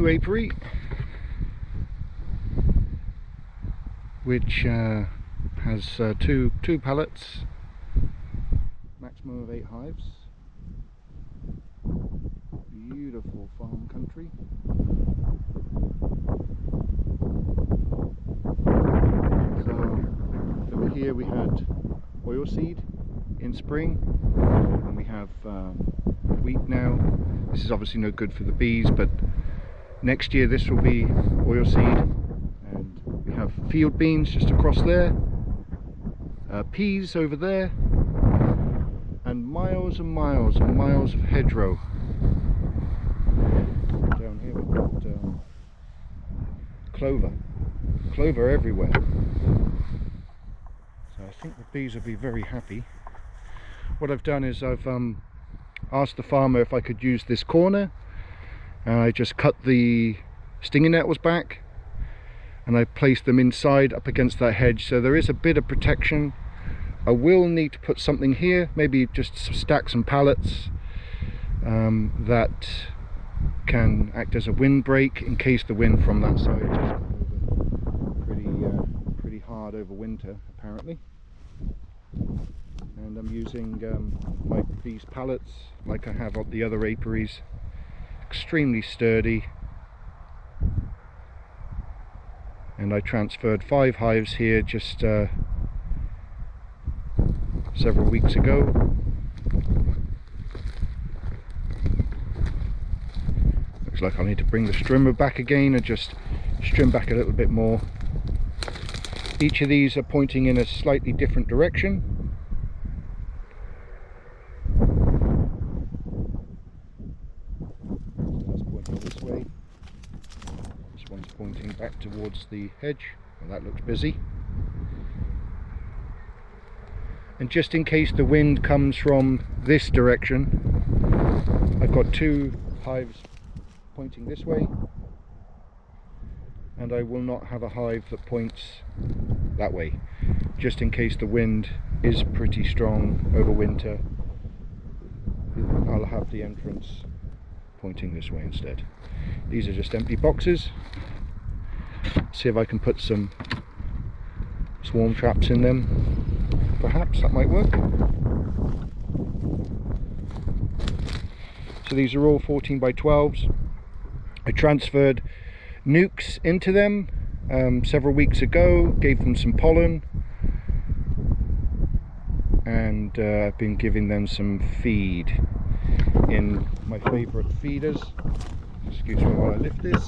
new apiary, which has two pallets, maximum of 8 hives. Beautiful farm country. So over here we had oilseed in spring, and we have wheat now. This is obviously no good for the bees, but next year this will be oilseed. And we have field beans just across there, peas over there, and miles and miles and miles of hedgerow. Down here we've got clover everywhere. So I think the bees will be very happy. What I've done is I've asked the farmer if I could use this corner, and I just cut the stinging nettles back and I placed them inside up against that hedge, so there is a bit of protection. I will need to put something here, maybe just stack some pallets that can act as a windbreak in case the wind from that side just comes over pretty hard over winter apparently. And I'm using these pallets like I have on the other apiaries, extremely sturdy. And I transferred 5 hives here just several weeks ago. Looks like I'll need to bring the strimmer back again and just strim back a little bit more. Each of these are pointing in a slightly different direction. So that's pointing this way. This one's pointing back towards the hedge. Well, that looks busy. And just in case the wind comes from this direction, I've got 2 hives pointing this way, and I will not have a hive that points that way, just in case the wind is pretty strong over winter. I'll have the entrance pointing this way instead. These are just empty boxes. See if I can put some swarm traps in them. Perhaps that might work. So these are all 14 by 12s. I transferred nucs into them several weeks ago, gave them some pollen, and I've been giving them some feed in my favourite feeders. Excuse me while I lift this,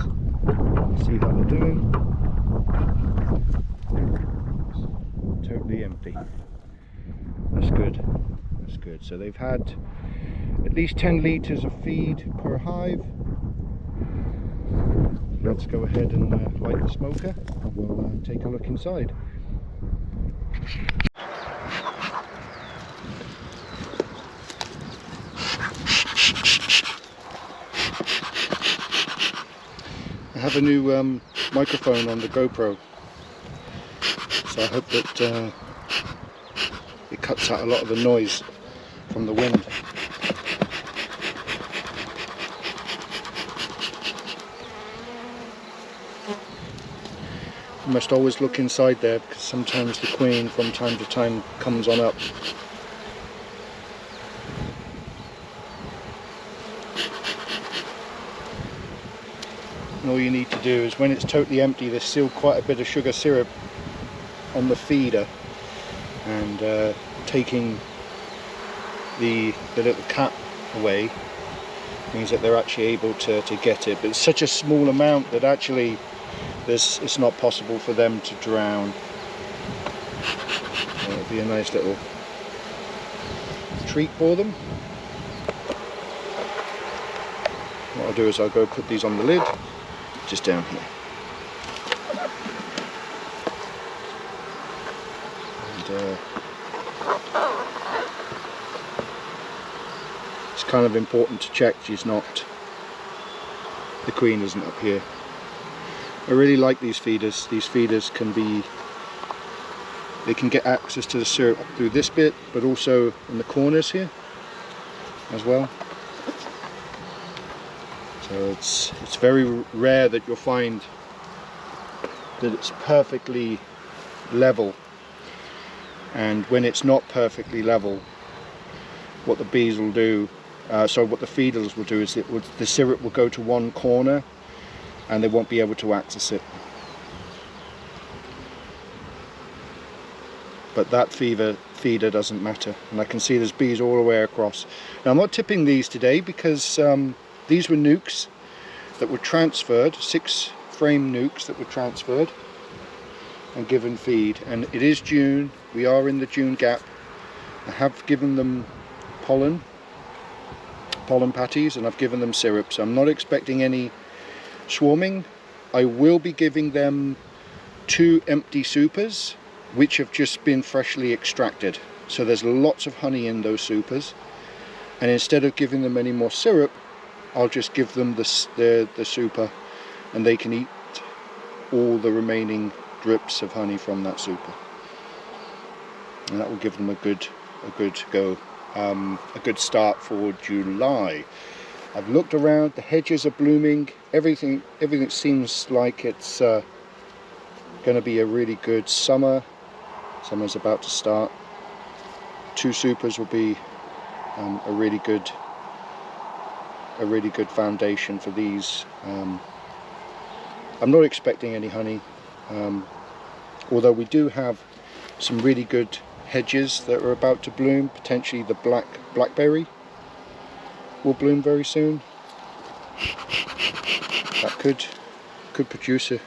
see how they're doing. It's totally empty. That's good, that's good. So they've had at least 10 litres of feed per hive. Let's go ahead and light the smoker and we'll take a look inside. I have a new microphone on the GoPro, so I hope that it cuts out a lot of the noise from the wind. You must always look inside there, because sometimes the queen from time to time comes on up. And all you need to do is, when it's totally empty, there's still quite a bit of sugar syrup on the feeder, and taking the little cap away means that they're actually able to get it, but it's such a small amount that actually it's not possible for them to drown. So it'll be a nice little treat for them. What I'll do is I'll go put these on the lid, just down here. And it's kind of important to check the queen isn't up here. I really like these feeders. These feeders can get access to the syrup through this bit, but also in the corners here as well. So it's very rare that you'll find that it's perfectly level, and when it's not perfectly level, what the bees will do, what the feeders will do is the syrup will go to one corner and they won't be able to access it. But that feeder doesn't matter, and I can see there's bees all the way across. Now I'm not tipping these today because these were nucs that were transferred, 6 frame nucs that were transferred and given feed, and it is June, we are in the June gap. I have given them pollen patties, and I've given them syrup, so I'm not expecting any swarming. I will be giving them 2 empty supers which have just been freshly extracted, so there's lots of honey in those supers, and instead of giving them any more syrup, I'll just give them the super, and they can eat all the remaining drips of honey from that super, and that will give them a good go, a good start for July. I've looked around, the hedges are blooming, everything seems like it's going to be a really good summer. Summer's about to start. 2 supers will be a really good foundation for these. I'm not expecting any honey, although we do have some really good hedges that are about to bloom. Potentially the blackberry will bloom very soon. That could produce a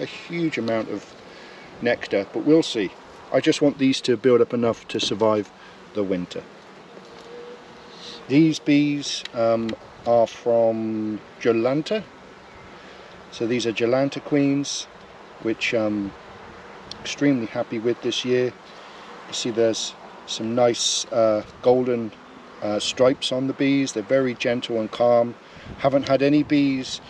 huge amount of nectar, but we'll see. I just want these to build up enough to survive the winter. These bees are from Jolanta, so these are Jolanta queens, which I'm extremely happy with this year. You see there's some nice golden stripes on the bees. They're very gentle and calm. Haven't had any bees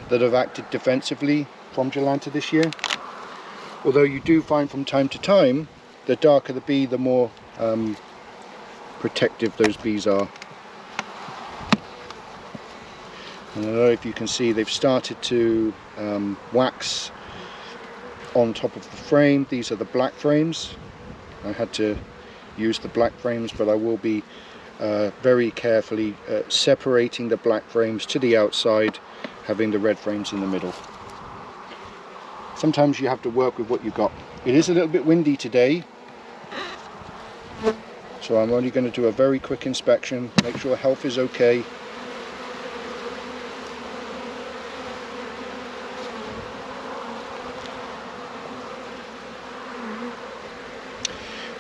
that have acted defensively from Jolanta this year, although you do find from time to time, the darker the bee, the more protective those bees are. And I don't know if you can see, they've started to wax on top of the frame. These are the black frames. I had to use the black frames, but I will be very carefully separating the black frames to the outside, having the red frames in the middle. Sometimes you have to work with what you've got. It is a little bit windy today, so I'm only going to do a very quick inspection, make sure health is okay.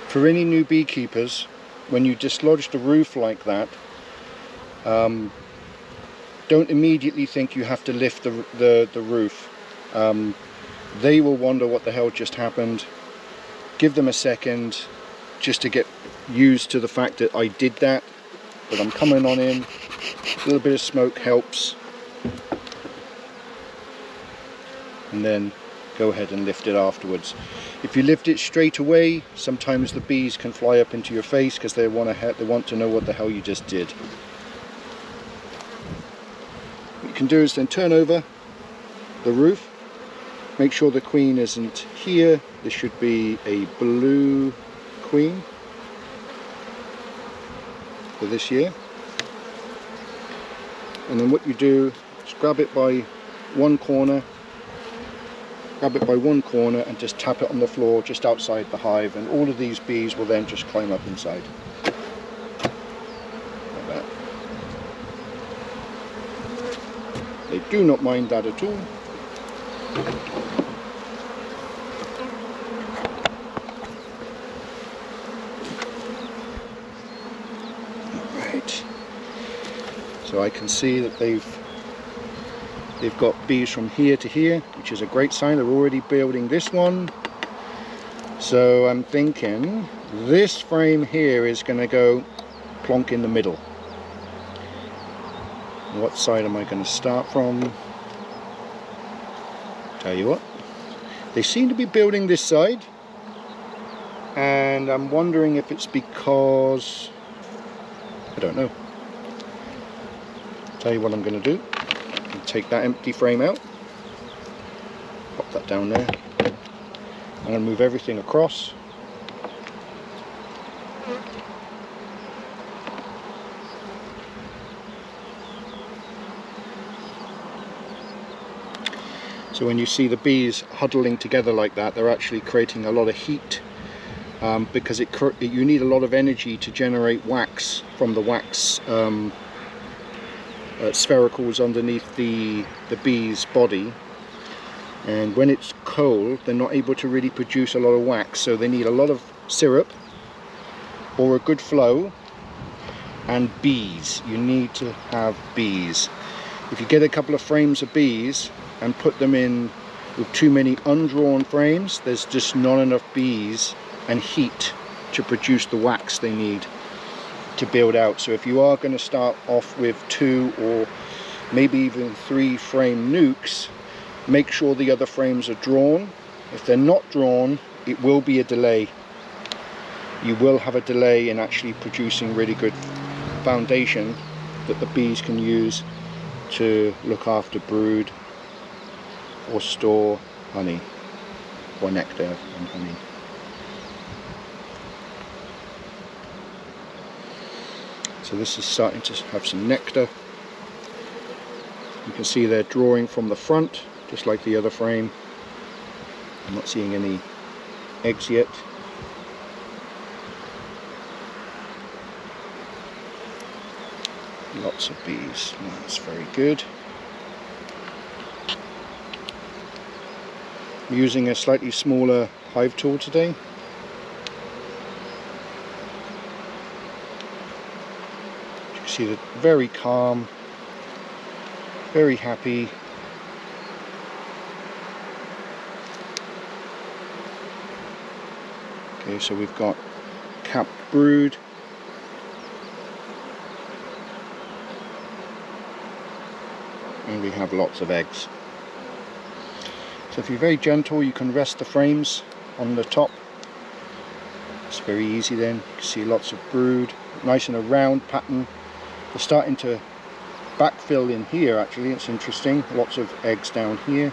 For any new beekeepers, when you dislodge the roof like that, don't immediately think you have to lift the roof. They will wonder what the hell just happened. Give them a second just to get used to the fact that I did that, but I'm coming on in. A little bit of smoke helps, and then go ahead and lift it afterwards. If you lift it straight away, sometimes the bees can fly up into your face because they want to know what the hell you just did. What you can do is then turn over the roof, make sure the queen isn't here. This should be a blue queen for this year. And then what you do is grab it by one corner and just tap it on the floor just outside the hive, and all of these bees will then just climb up inside. Like that. They do not mind that at all. Right. So I can see that they've got bees from here to here, which is a great sign. They're already building this one. So I'm thinking this frame here is going to go plonk in the middle. What side am I going to start from? Tell you what, they seem to be building this side, and I'm wondering if it's because, I don't know. Tell you what I'm going to do. take that empty frame out, pop that down there. I'm going to move everything across. So when you see the bees huddling together like that, they're actually creating a lot of heat, because you need a lot of energy to generate wax from the wax sphericals underneath the bee's body. And when it's cold, they're not able to really produce a lot of wax, so they need a lot of syrup or a good flow, and bees. You need to have bees. If you get a couple of frames of bees and put them in with too many undrawn frames, there's just not enough bees and heat to produce the wax they need to build out. So if you are going to start off with 2 or maybe even 3 frame nucs, make sure the other frames are drawn. If they're not drawn, it will be a delay. You will have a delay in actually producing really good foundation that the bees can use to look after brood or store honey or nectar and honey. So this is starting to have some nectar. You can see they're drawing from the front, just like the other frame. I'm not seeing any eggs yet. Lots of bees, that's very good. I'm using a slightly smaller hive tool today. You can see they're very calm, very happy. Okay, so we've got capped brood. And we have lots of eggs. So if you're very gentle, you can rest the frames on the top. It's very easy then. You can see lots of brood, nice in a round pattern. They're starting to backfill in here actually, it's interesting. Lots of eggs down here.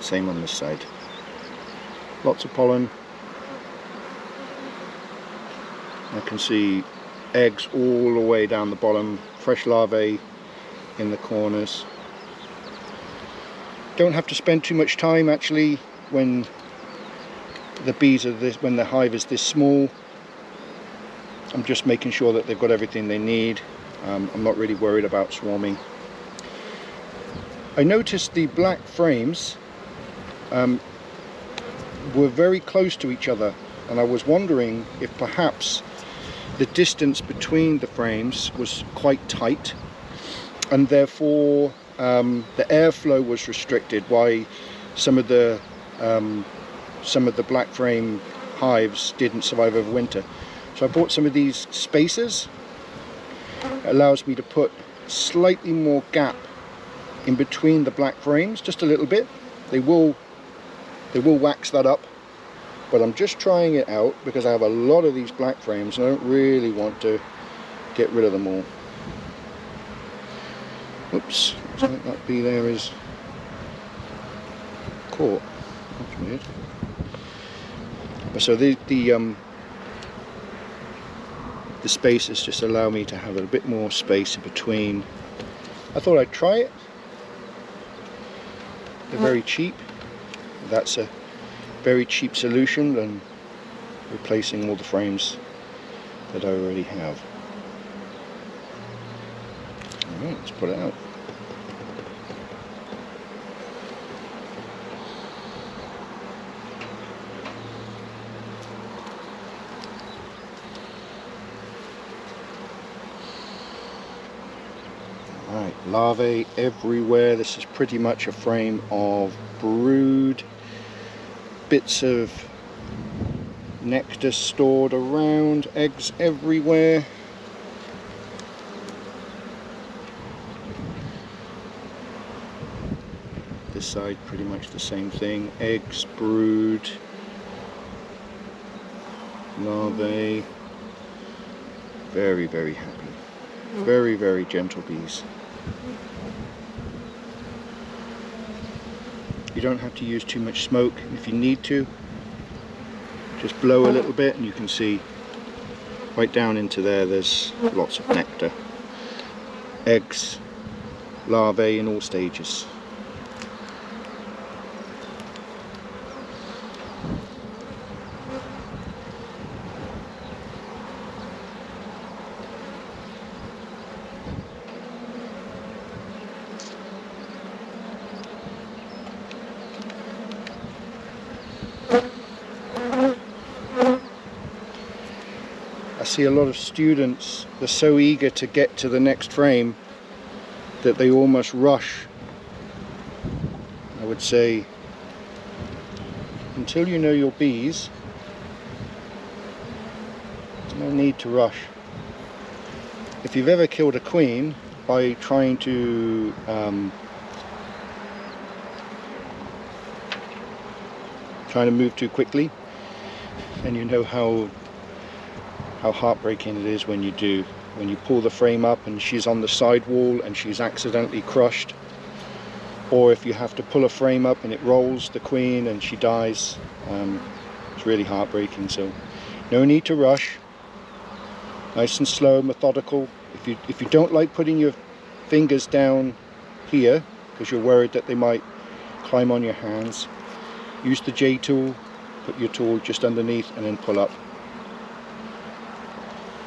Same on this side. Lots of pollen. I can see eggs all the way down the bottom, fresh larvae in the corners. Don't have to spend too much time actually when the bees are this, when the hive is this small. I'm just making sure that they've got everything they need. I'm not really worried about swarming. I noticed the black frames were very close to each other, and I was wondering if perhaps the distance between the frames was quite tight, and therefore the airflow was restricted, why some of the black frame hives didn't survive over winter. So I bought some of these spacers. It allows me to put slightly more gap in between the black frames, just a little bit. They will wax that up, but I'm just trying it out because I have a lot of these black frames and I don't really want to get rid of them all. Oops, looks like that bee there is caught. That's weird. So the spacers just allow me to have a bit more space in between. I thought I'd try it. They're very cheap. That's a very cheap solution than replacing all the frames that I already have. Alright, let's put it out. Alright, larvae everywhere. This is pretty much a frame of brood. Bits of nectar stored around, eggs everywhere. This side pretty much the same thing, eggs, brood. larvae. Very, very happy. Very, very gentle bees. You don't have to use too much smoke. If you need to, just blow a little bit and you can see right down into there, there's lots of nectar. Eggs, larvae in all stages. I see a lot of students, they're so eager to get to the next frame that they almost rush. I would say, until you know your bees, there's no need to rush. If you've ever killed a queen by trying to move too quickly, and you know how heartbreaking it is when you do. When you pull the frame up and she's on the side wall and she's accidentally crushed, or if you have to pull a frame up and it rolls the queen and she dies, it's really heartbreaking. So no need to rush. Nice and slow, methodical. If you don't like putting your fingers down here because you're worried that they might climb on your hands, use the J tool, put your tool just underneath and then pull up.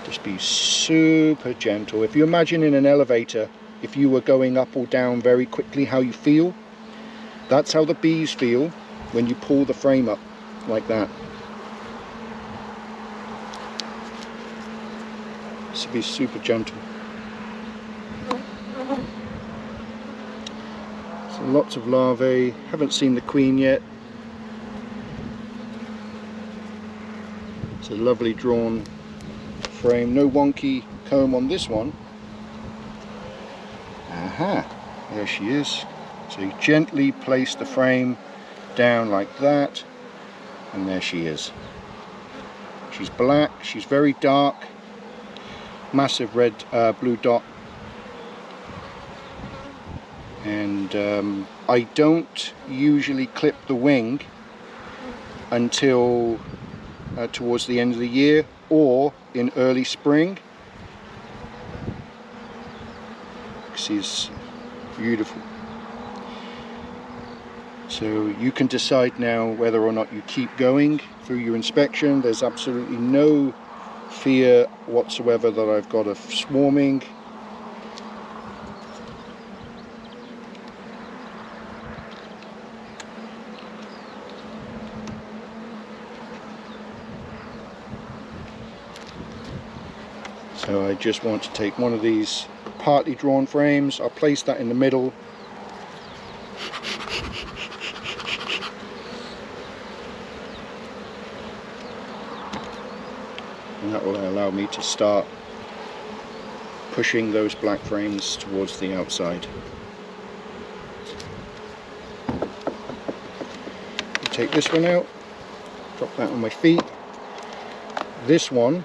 Just be super gentle. If you imagine in an elevator, if you were going up or down very quickly, how you feel, that's how the bees feel when you pull the frame up like that. So be super gentle. So lots of larvae. Haven't seen the queen yet. It's a lovely drawn frame, no wonky comb on this one. Aha, there she is. So you gently place the frame down like that, and there she is. She's black, she's very dark, massive red blue dot, and I don't usually clip the wing until towards the end of the year or in early spring. She's beautiful. So you can decide now whether or not you keep going through your inspection. There's absolutely no fear whatsoever that I've got a swarming. So I just want to take one of these partly drawn frames, I'll place that in the middle. And that will allow me to start pushing those black frames towards the outside. Take this one out, drop that on my feet. This one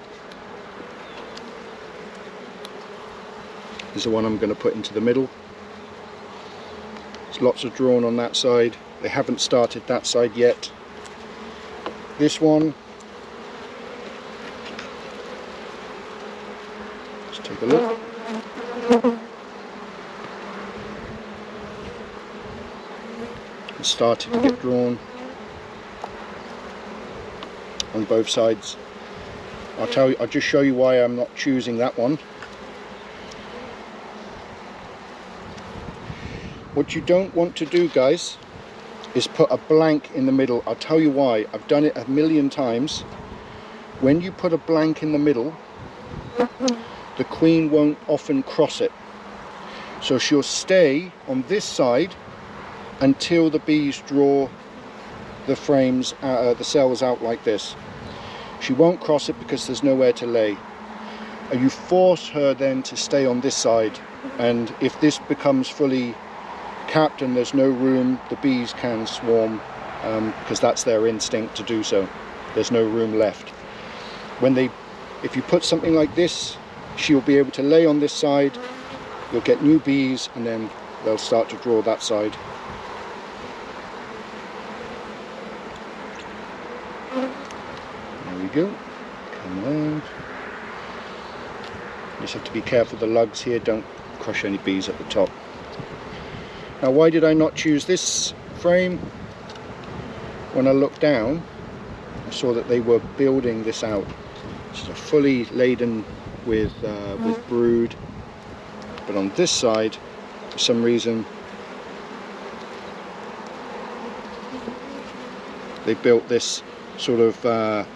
is the one I'm going to put into the middle. There's lots of drawn on that side. They haven't started that side yet. This one, let's take a look. It's started to get drawn on both sides. I'll just show you why I'm not choosing that one. What you don't want to do, guys, is put a blank in the middle. I'll tell you why. I've done it a million times. When you put a blank in the middle, the queen won't often cross it. So she'll stay on this side until the bees draw the frames, the cells out like this. She won't cross it because there's nowhere to lay. You force her then to stay on this side, and if this becomes fully capped and there's no room, the bees can swarm because that's their instinct to do so. There's no room left. if you put something like this, she'll be able to lay on this side, you'll get new bees, and then they'll start to draw that side. There we go. Come on. Just have to be careful the lugs here, don't crush any bees at the top. Now, why did I not choose this frame? When I looked down, I saw that they were building this out. This is a fully laden with brood, but on this side, for some reason, they built this sort of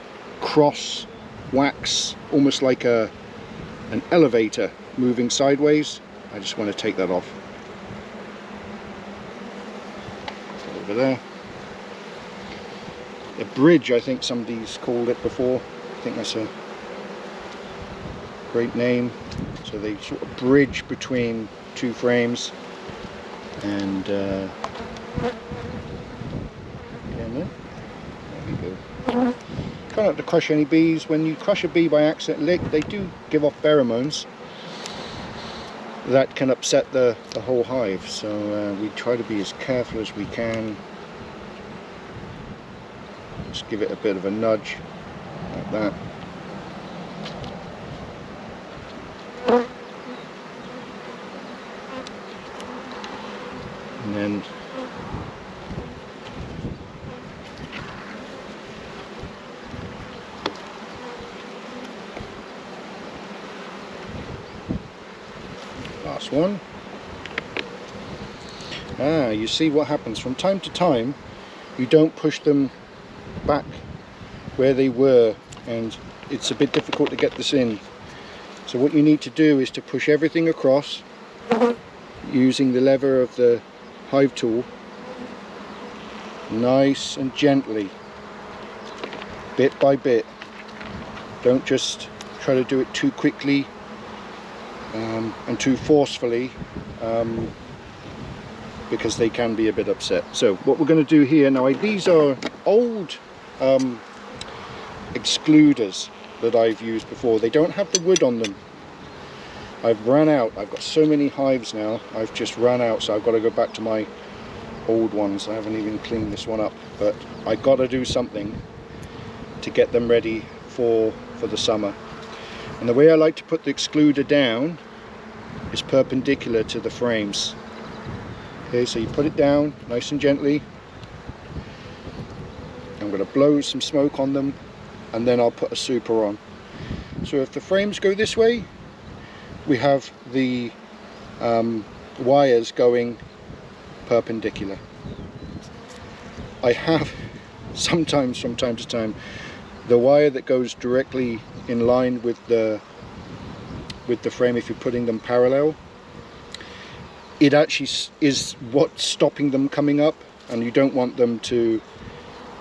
cross wax, almost like an elevator moving sideways. I just want to take that off. Over there. A bridge, I think somebody's called it before. I think that's a great name. So they sort of bridge between two frames, and there we go. Try not to crush any bees. When you crush a bee by accident, they do give off pheromones that can upset the whole hive. So we try to be as careful as we can. Just give it a bit of a nudge, like that. And then last one. You see what happens from time to time. You don't push them back where they were, and it's a bit difficult to get this in. So what you need to do is to push everything across using the lever of the hive tool, nice and gently, bit by bit. Don't just try to do it too quickly and too forcefully, because they can be a bit upset. So what we're going to do here now, these are old excluders that I've used before. They don't have the wood on them. I've run out. I've got so many hives now, I've just run out, so I've got to go back to my old ones. I haven't even cleaned this one up, but I got to do something to get them ready for the summer. And the way I like to put the excluder down is perpendicular to the frames. Okay, so you put it down nice and gently. I'm going to blow some smoke on them, and then I'll put a super on. So if the frames go this way, we have the wires going perpendicular. I have sometimes, from time to time, the wire that goes directly in line with the frame, if you're putting them parallel, it actually is what's stopping them coming up, and you don't want them to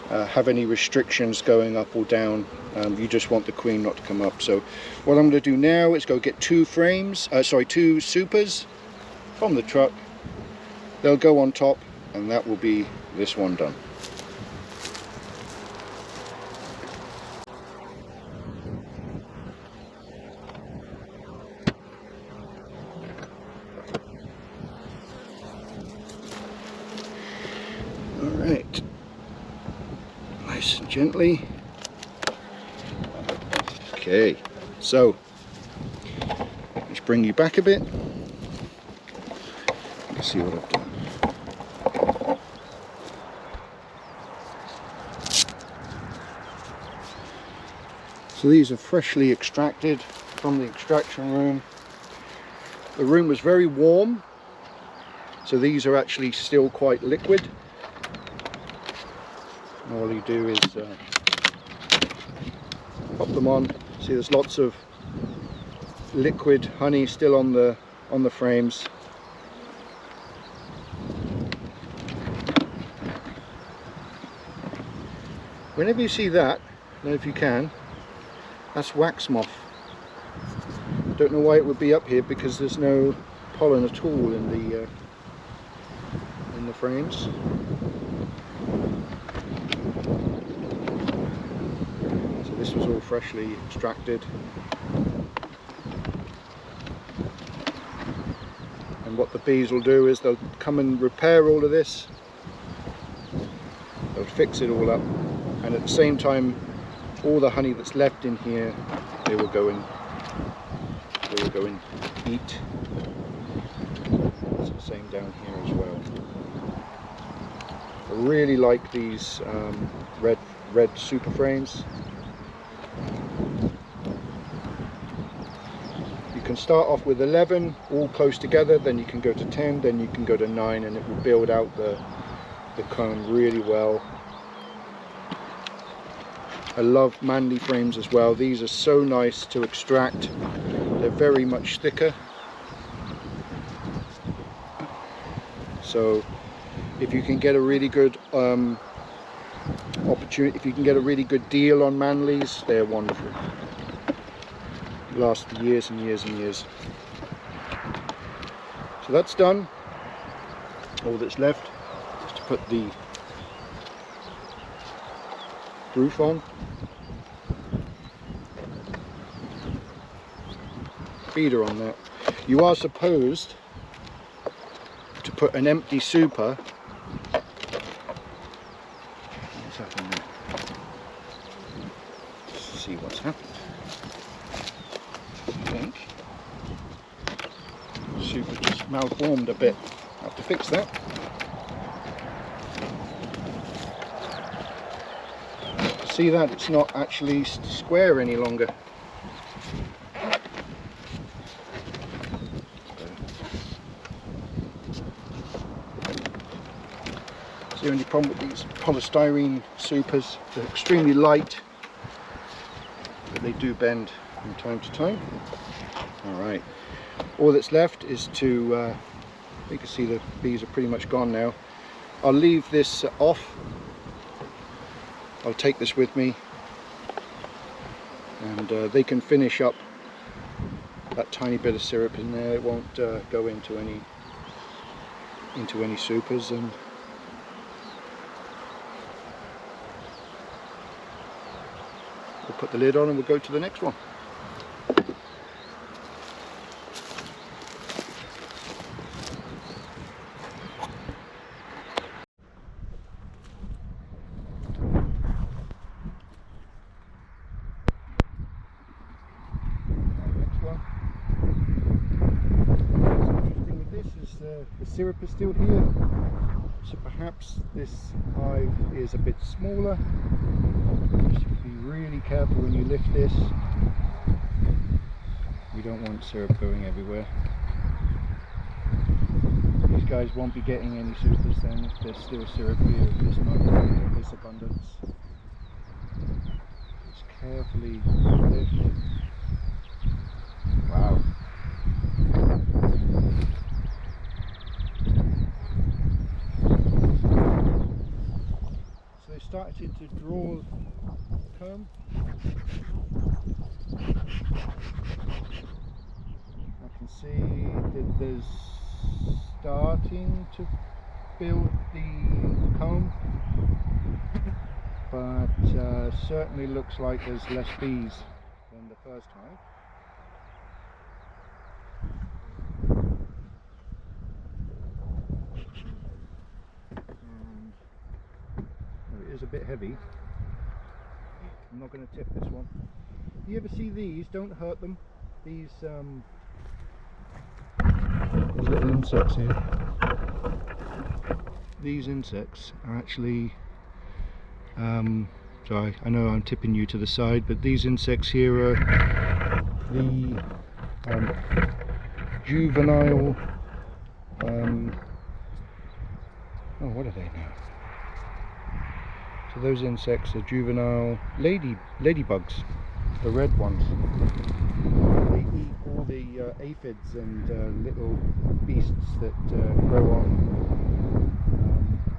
have any restrictions going up or down. You just want the queen not to come up. So what I'm going to do now is go get two supers from the truck. They'll go on top, and that will be this one done. Alright, nice and gently. Okay, so let's bring you back a bit. Let's see what I've done. So these are freshly extracted from the extraction room. The room was very warm, so these are actually still quite liquid. And all you do is pop them on. See, there's lots of liquid honey still on the frames. Whenever you see that, I don't know if you can, that's wax moth. Don't know why it would be up here, because there's no pollen at all in the frames. So this was is all freshly extracted. And what the bees will do is they'll come and repair all of this. They'll fix it all up, and at the same time all the honey that's left in here they will go and eat. It's the same down here as well. I really like these red super frames. You can start off with 11 all close together, then you can go to 10, then you can go to 9, and it will build out the comb really well. I love Manly frames as well. These are so nice to extract. They're very much thicker. So if you can get a really good opportunity, if you can get a really good deal on Manleys, they're wonderful. Last for years and years and years. So that's done. All that's left is to put the roof on. Feeder on that. You are supposed to put an empty super. What's happened there? Let's see what's happened. I think super just malformed a bit. I have to fix that. See that it's not actually square any longer. It's the only problem with these polystyrene supers. They're extremely light, but they do bend from time to time. Alright, all that's left is to, you can see the bees are pretty much gone now. I'll leave this off. I'll take this with me, and they can finish up that tiny bit of syrup in there. It won't go into any supers, and we'll put the lid on and we'll go to the next one. The syrup is still here, so perhaps this hive is a bit smaller. You should be really careful when you lift this. We don't want syrup going everywhere. These guys won't be getting any supers then if there's still syrup here of this much, of this abundance. Just carefully lift. Wow. Started to draw comb. I can see that there's starting to build the comb, but certainly looks like there's less bees than the first hive. Is a bit heavy. I'm not going to tip this one. You ever see these? Don't hurt them. These little insects here. These insects are actually sorry, I know I'm tipping you to the side, but these insects here are the juvenile oh, what are they now? So those insects are juvenile ladybugs, the red ones. They eat all the aphids and little beasts that grow on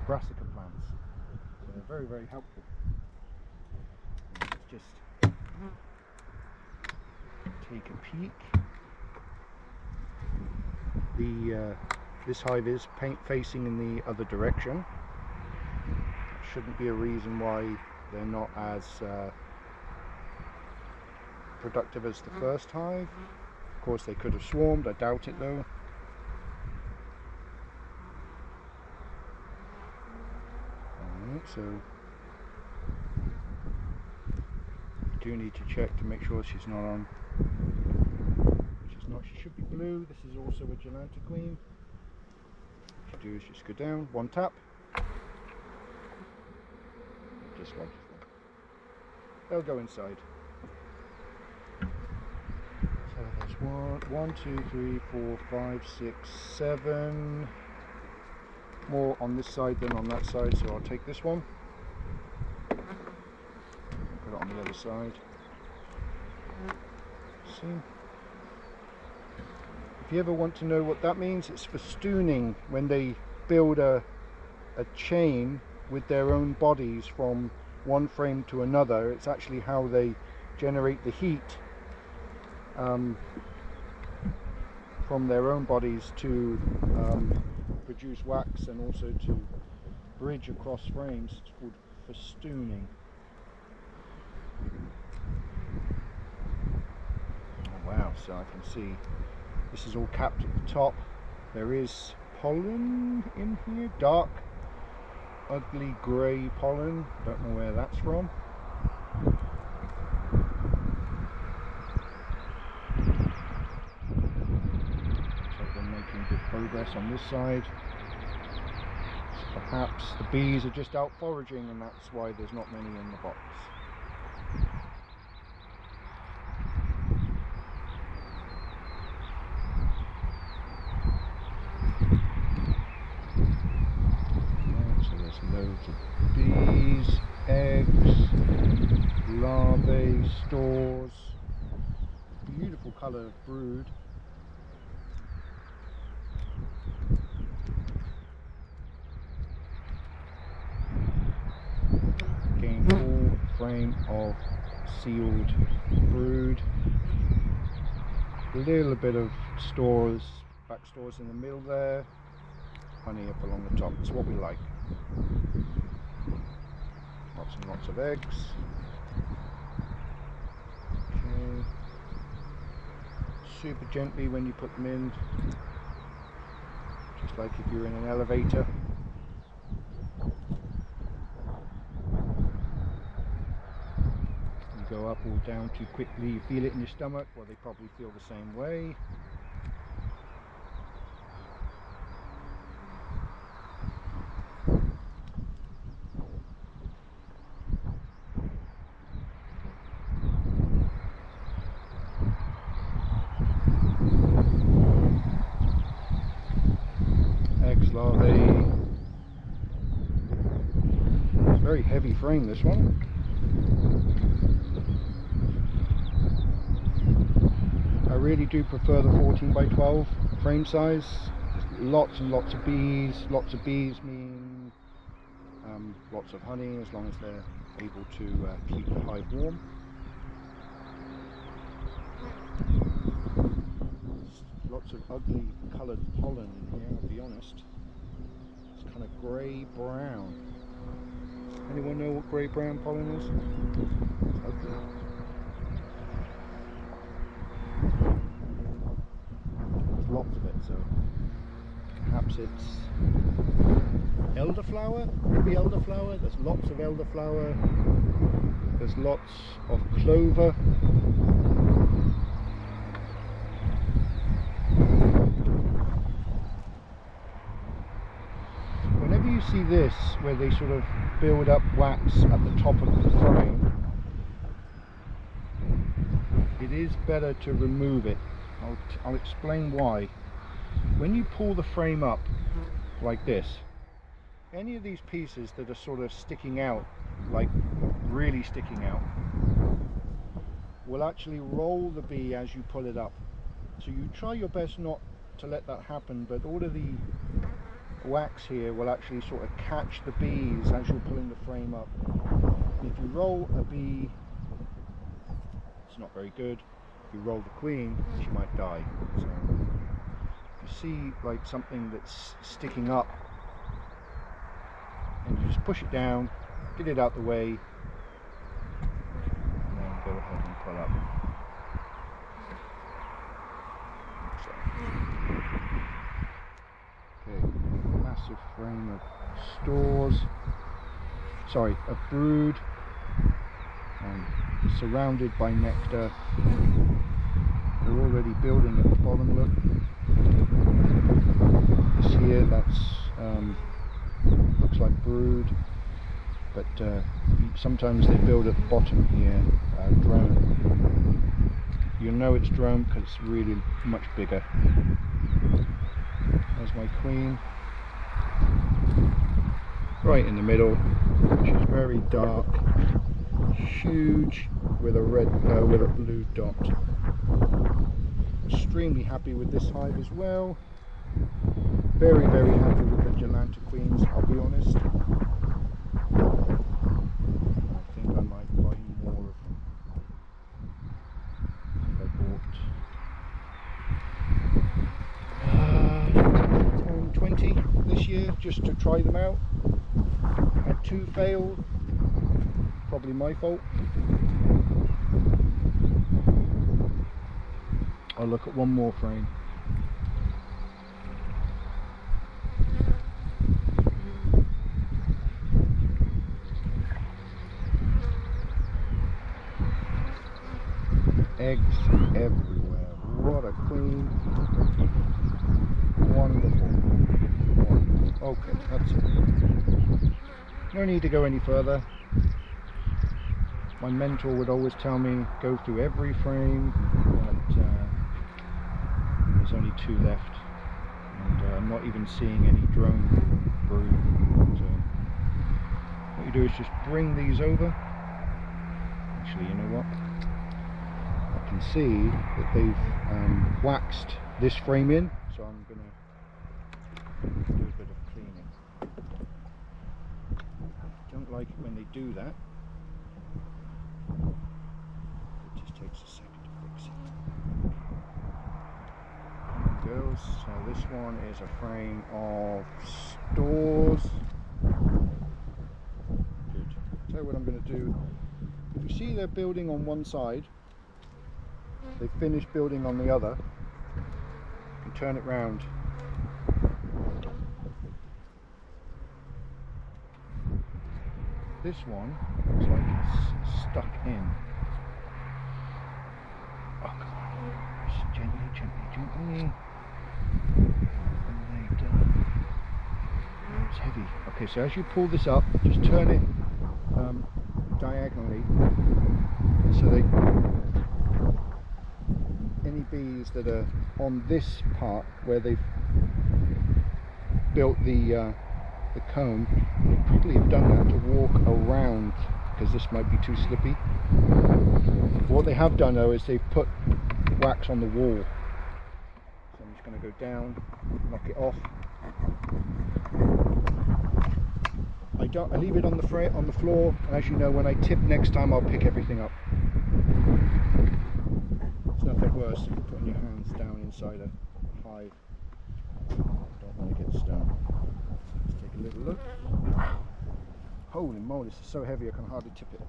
brassica plants. So they're very, very helpful. Let's just take a peek. This hive is facing in the other direction. Shouldn't be a reason why they're not as productive as the first hive. Of course they could have swarmed, I doubt it though. Alright, so I do need to check to make sure she's not on. She's not, she should be blue. This is also a Gelanta queen. What you do is just go down, one tap. Just like that. They'll go inside. So there's 1, 2, 3, 4, 5, 6, 7. More on this side than on that side, so I'll take this one. Put it on the other side. See? If you ever want to know what that means, it's festooning. When they build a chain with their own bodies from one frame to another, it's actually how they generate the heat from their own bodies to produce wax and also to bridge across frames. It's called festooning. Oh wow, so I can see this is all capped at the top. There is pollen in here, dark, ugly grey pollen. Don't know where that's from. Good progress on this side. So perhaps the bees are just out foraging and that's why there's not many in the box. Right, so there's loads of bees, eggs, larvae, stores. Beautiful colour of brood. Full frame of sealed brood. A little bit of stores, back stores in the middle there. Honey up along the top. It's what we like. Lots and lots of eggs. Okay. Super gently when you put them in. Just like if you're in an elevator. Go up or down too quickly, you feel it in your stomach. Well, they probably feel the same way. Eggs, larvae. It's a very heavy frame, this one. I really do prefer the 14 by 12 frame size. Lots and lots of bees. Lots of bees mean lots of honey, as long as they're able to keep the hive warm. Lots of ugly coloured pollen in here, I'll be honest. It's kind of grey-brown. Anyone know what grey-brown pollen is? It's ugly. Lots of it, so perhaps it's elderflower, maybe elderflower. There's lots of elderflower, there's lots of clover. Whenever you see this, where they sort of build up wax at the top of the frame, it is better to remove it. I'll explain why. When you pull the frame up like this, any of these pieces that are sort of sticking out, like really sticking out, will actually roll the bee as you pull it up. So you try your best not to let that happen, but all of the wax here will actually sort of catch the bees as you're pulling the frame up. And if you roll a bee, it's not very good. If you roll the queen, she might die. So if you see like something that's sticking up, and you just push it down, get it out the way, and then go ahead and pull up. massive frame of stores, sorry, of brood, surrounded by nectar. They're already building at the bottom, look. This here, that's looks like brood, but sometimes they build at the bottom here, drone. You'll know it's drone because it's really much bigger. There's my queen, right in the middle. She's very dark, huge, with a blue dot. Extremely happy with this hive as well. Very, very happy with the Gelanta queens, I'll be honest. I think I might buy more of them. I think I bought 20 this year just to try them out. Had 2 failed, probably my fault. I'll look at one more frame. Eggs everywhere. What a queen. Wonderful. Okay, that's it. No need to go any further. My mentor would always tell me, go through every frame, but there's only 2 left. And I'm not even seeing any drone brood. So what you do is just bring these over. Actually, you know what? I can see that they've waxed this frame in, so I'm going to do a bit of cleaning. Don't like it when they do that. It just takes a second to fix it. Come on, girls. So this one is a frame of stores. Good. I'll tell you what I'm going to do. If you see they're building on one side, they finish building on the other, you can turn it round. This one looks like it's stuck in. Oh, come on. Just gently, gently, gently. And it's heavy. Okay, so as you pull this up, just turn it diagonally, so any bees that are on this part where they've built the comb, they probably have done that to walk around because this might be too slippy. What they have done though is they've put wax on the wall. So I'm just going to go down, knock it off. I leave it on the floor, and as you know, when I tip next time, I'll pick everything up. There's nothing worse than putting your hands down inside a hive. Don't want to get stung. Let's take a little look. Holy moly, this is so heavy I can hardly tip it.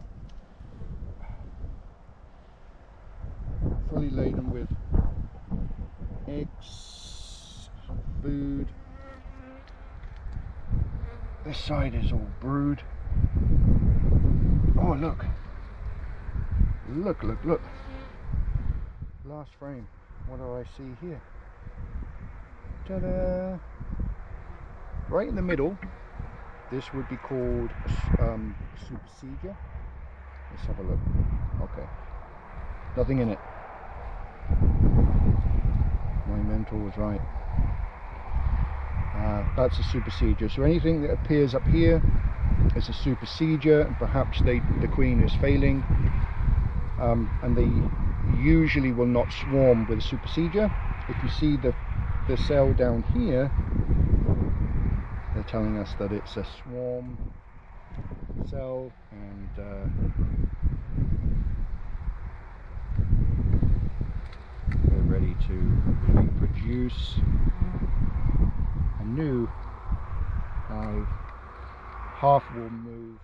Fully laden with eggs, food. This side is all brood. Oh, look. Look, look, look. Last frame. What do I see here? Ta-da! Right in the middle, this would be called a supersedure. Let's have a look. Okay. Nothing in it. My mentor was right. That's a supersedure. So anything that appears up here is a supersedure, and perhaps the queen is failing, and they usually will not swarm with a supersedure. If you see the cell down here, they're telling us that it's a swarm cell, and they're ready to reproduce a new hive. Half will move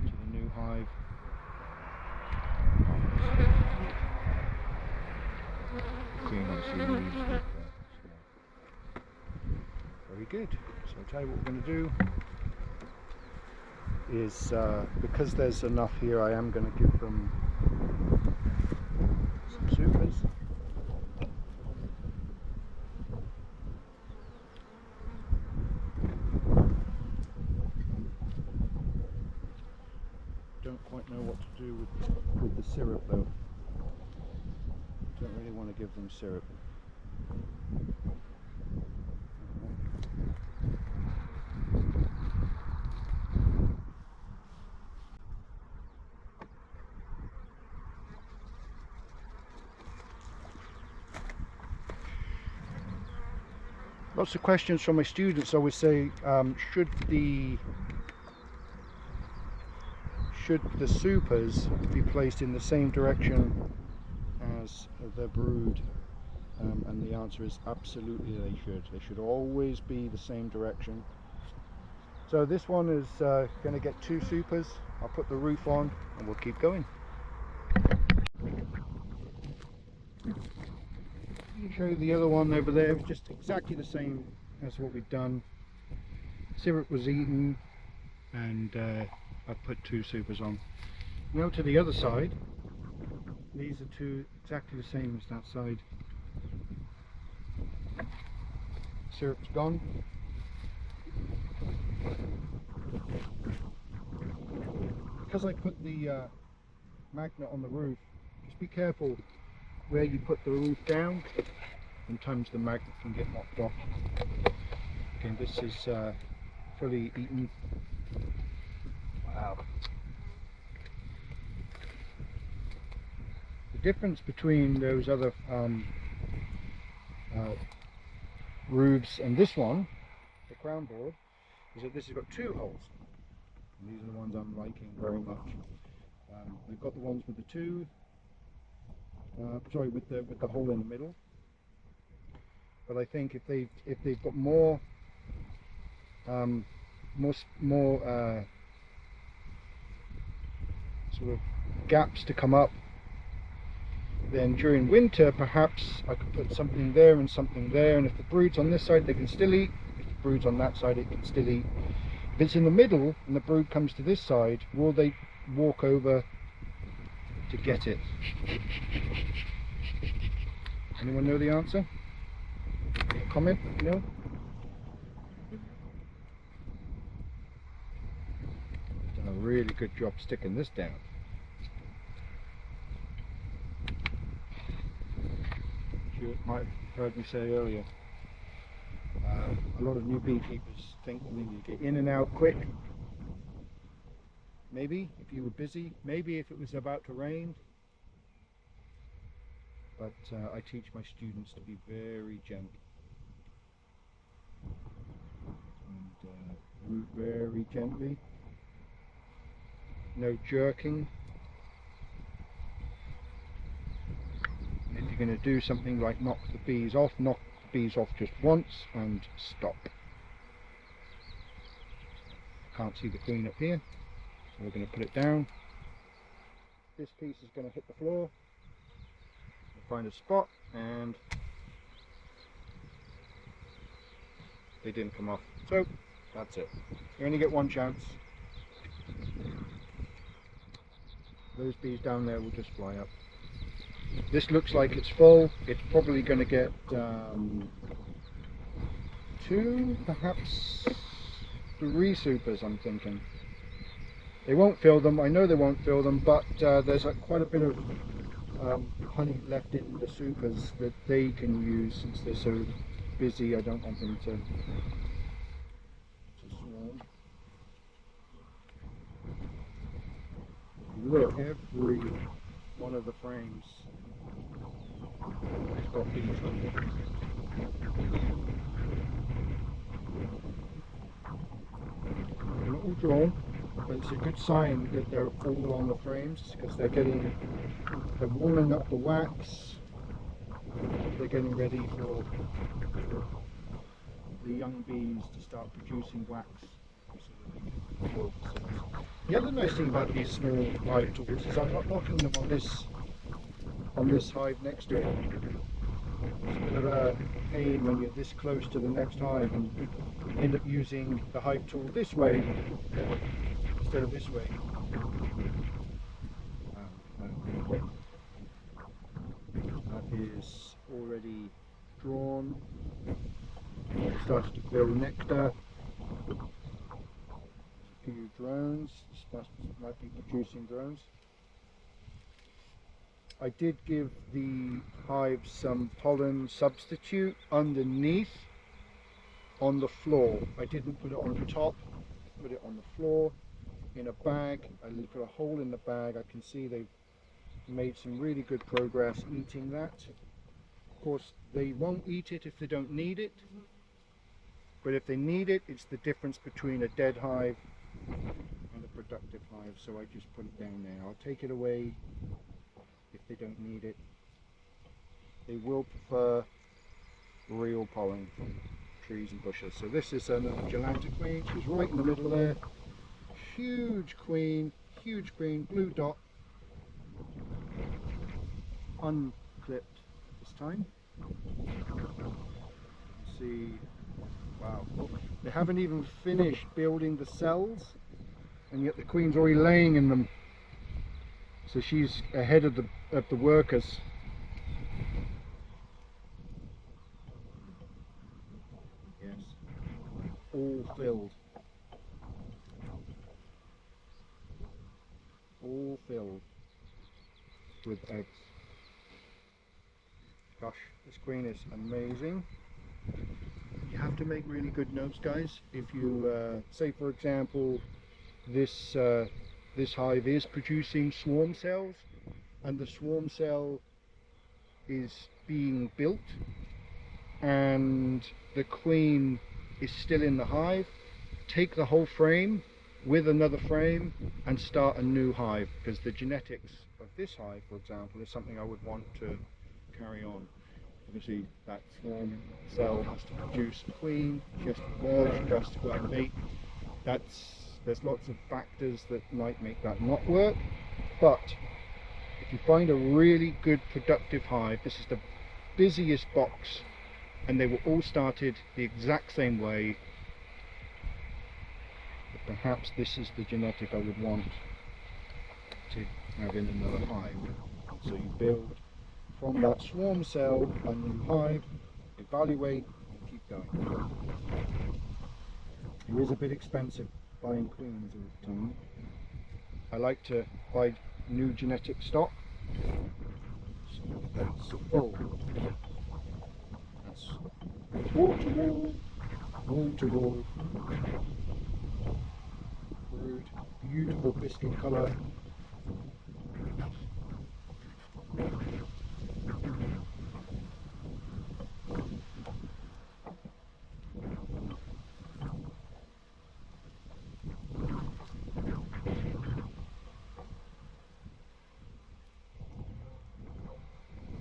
to the new hive. The queen obviously leaves with very Very good. So I'll tell you what we're going to do is, because there's enough here, I am going to give them some supers. Don't quite know what to do with the syrup though. Don't really want to give them syrup. Lots of questions from my students always say, should the supers be placed in the same direction as the brood? And the answer is absolutely they should. They should always be the same direction. So this one is going to get 2 supers. I'll put the roof on and we'll keep going. I'll show you the other one over there. It's just exactly the same as what we've done. Syrup was eaten and I put 2 supers on. Now to the other side. These are 2 exactly the same as that side. Syrup's gone. Because I put the magnet on the roof, just be careful where you put the roof down. Sometimes the magnet can get knocked off. Okay, this is fully eaten. Wow. The difference between those other roofs and this one, the crown board, is that this has got 2 holes. And these are the ones I'm liking very much. They've got the ones with the 2, sorry, with the hole in the middle. But I think if they've got more sort of gaps to come up, then during winter perhaps I could put something there and something there, and if the brood's on this side they can still eat, if the brood's on that side it can still eat. If it's in the middle and the brood comes to this side, will they walk over to get it? Anyone know the answer? Comment? No? Done a really good job sticking this down. You might have heard me say earlier, a lot of new beekeepers think that you get in and out quick. Maybe if you were busy, maybe if it was about to rain, but I teach my students to be very gentle and move very gently, no jerking. If you're going to do something like knock the bees off just once and stop. Can't see the queen up here, so we're going to put it down. This piece is going to hit the floor. We'll find a spot, and they didn't come off. So that's it. You only get 1 chance. Those bees down there will just fly up. This looks like it's full. It's probably going to get 2, perhaps 3 supers, I'm thinking. They won't fill them. I know they won't fill them, but there's quite a bit of honey left in the supers that they can use since they're so busy. I don't want them to swarm. Look, every one of the frames has got bees on it. They're not all drawn, but it's a good sign that they're all on the frames, because they're warming up the wax. They're getting ready for the young bees to start producing wax. The other nice thing about these small hive tools is I'm not knocking them on this hive next to it. It's a bit of a pain when you're this close to the next hive and you end up using the hive tool this way instead of this way. That is already drawn. Started to build nectar. A few drones. Might be producing drones. I did give the hive some pollen substitute underneath on the floor. I didn't put it on the top, I put it on the floor in a bag. I put a hole in the bag. I can see they've made some really good progress eating that. Of course, they won't eat it if they don't need it, but if they need it, it's the difference between a dead hive and a productive hive. So I just put it down there. I'll take it away if they don't need it. They will prefer real pollen from trees and bushes. So this is another Gelanta queen. She's right in the middle there. Huge queen, blue dot. Unclipped this time. See, wow. They haven't even finished building the cells, and yet the queen's already laying in them. So she's ahead of the workers. Yes, all filled. All filled with eggs. Gosh, this queen is amazing. You have to make really good notes, guys. If you say, for example, this hive is producing swarm cells, and the swarm cell is being built, and the queen is still in the hive, take the whole frame with another frame and start a new hive, because the genetics of this hive, for example, is something I would want to carry on. Obviously, that swarm cell has to produce a queen, she has to emerge, she has to go out and mate. There's lots of factors that might make that not work, but if you find a really good productive hive, this is the busiest box, and they were all started the exact same way, but perhaps this is the genetic I would want to have in another hive. So you build from that swarm cell a new hive, evaluate, and keep going. It is a bit expensive buying queens all the time. I like to buy new genetic stock. So that's full. That's wall-to-wall brood, beautiful biscuit colour.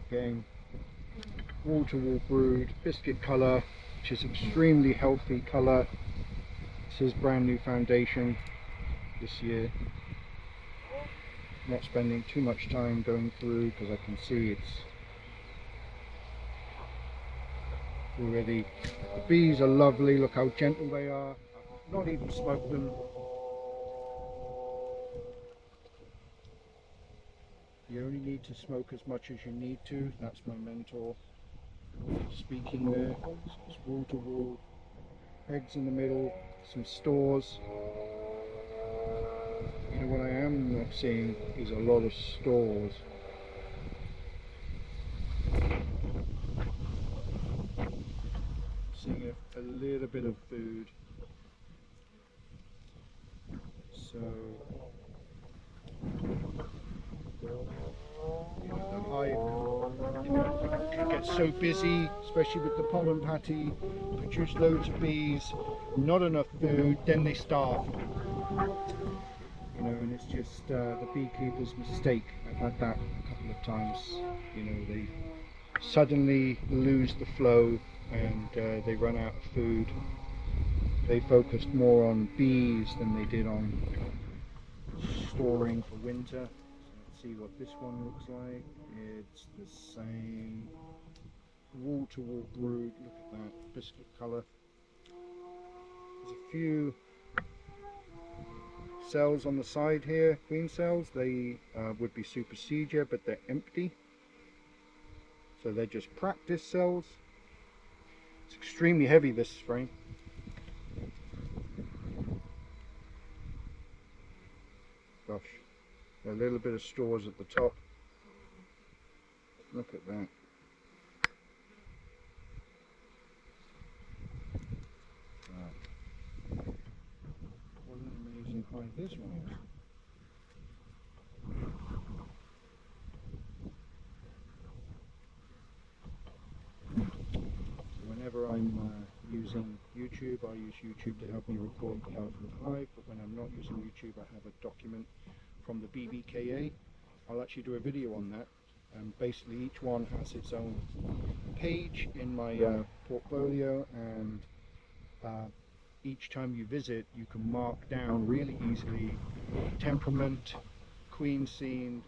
Again, wall-to-wall brood, biscuit colour, which is extremely healthy colour. This is brand new foundation this year. Not spending too much time going through because I can see it's already. The bees are lovely, look how gentle they are. I've not even smoked them. You only need to smoke as much as you need to. That's my mentor speaking there. So it's wall to wall, eggs in the middle, some stores. You know what I am not seeing is a lot of stores. Seeing a little bit of food. So the hive, can get so busy, especially with the pollen patty, produce loads of bees, not enough food, then they starve. And it's just the beekeeper's mistake. I've had that a couple of times. They suddenly lose the flow and they run out of food. They focused more on bees than they did on storing for winter. So let's see what this one looks like. It's the same. wall-to-wall brood. Look at that biscuit colour. There's a few cells on the side here, queen cells. They would be supersedia, but they're empty, so they're just practice cells. It's extremely heavy, this frame. Gosh, a little bit of stores at the top. Look at that. Wow. What an amazing hive this one is. Whenever I'm using YouTube, I use YouTube to help me record the health of the hive, but when I'm not using YouTube, I have a document from the BBKA. I'll actually do a video on that. Basically, each one has its own page in my portfolio, and each time you visit, you can mark down really easily temperament, queen scene,